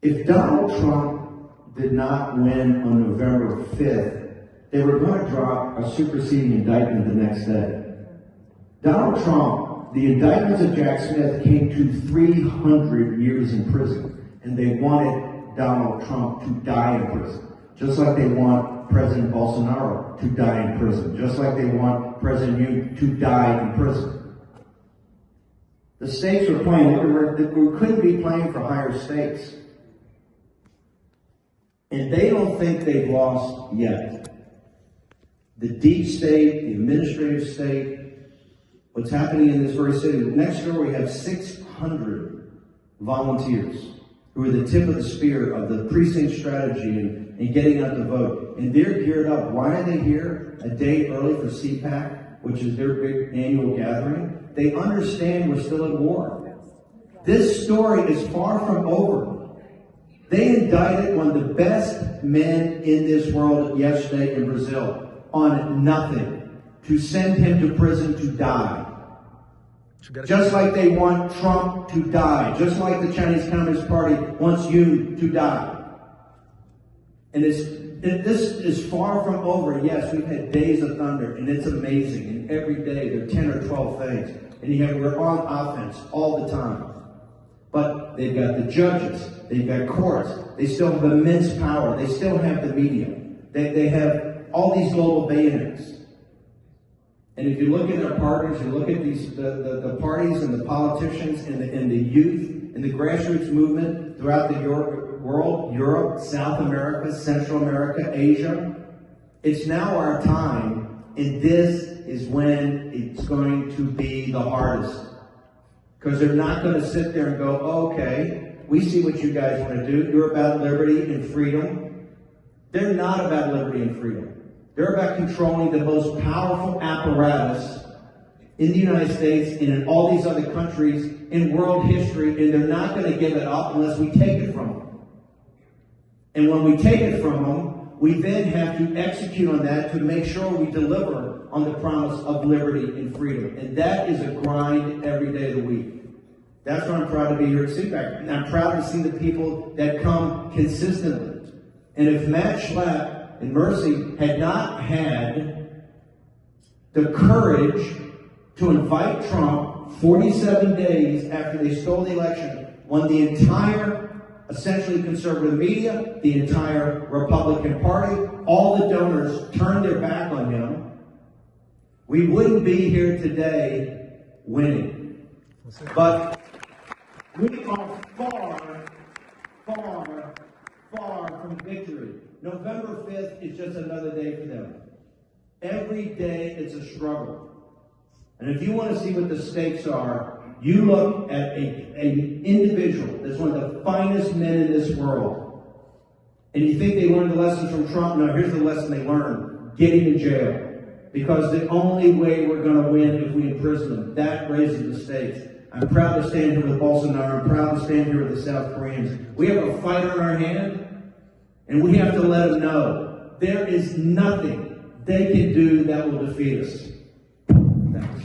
If Donald Trump did not win on November 5th, they were going to drop a superseding indictment the next day. Donald Trump, the indictments of Jack Smith came to 300 years in prison, and they wanted Donald Trump to die in prison, just like they want President Bolsonaro to die in prison, just like they want President Yoon to die in prison. The stakes were playing, we couldn't be playing for higher stakes. And they don't think they've lost yet. The deep state, the administrative state, what's happening in this very city. Next door we have 600 volunteers who are the tip of the spear of the precinct strategy and getting out the vote. And they're geared up. Why are they here a day early for CPAC, which is their big annual gathering? They understand we're still at war. This story is far from over. They indicted one of the best men in this world yesterday in Brazil on nothing, to send him to prison to die. Just like they want Trump to die, just like the Chinese Communist Party wants you to die. And this is far from over. Yes, we've had days of thunder, and it's amazing. And every day there are 10 or 12 things. And we're on offense all the time. But they've got the judges, they've got courts, they still have immense power, they still have the media, they have all these global billionaires. And if you look at their partners, you look at the parties and the politicians and the youth and the grassroots movement throughout the world, Europe, South America, Central America, Asia, it's now our time, and this is when it's going to be the hardest. Because they're not going to sit there and go, okay, we see what you guys want to do. You're about liberty and freedom. They're not about liberty and freedom. They're about controlling the most powerful apparatus in the United States and in all these other countries in world history, and they're not going to give it up unless we take it from them. And when we take it from them, we then have to execute on that to make sure we deliver on the promise of liberty and freedom. And that is a grind every day of the week. That's why I'm proud to be here at CPAC. And I'm proud to see the people that come consistently. And if Matt Schlapp and Mercy had not had the courage to invite Trump 47 days after they stole the election, when the entire, essentially conservative media, the entire Republican Party, all the donors turned their back on him, we wouldn't be here today winning. But we are far, far, far from victory. November 5th is just another day for them. Every day it's a struggle. And if you want to see what the stakes are, you look at an individual that's one of the finest men in this world. And you think they learned the lessons from Trump? No, here's the lesson they learned. Get him in jail. Because the only way we're going to win if we imprison them. That raises the stakes. I'm proud to stand here with Bolsonaro. I'm proud to stand here with the South Koreans. We have a fighter in our hand, and we have to let them know there is nothing they can do that will defeat us. Thanks.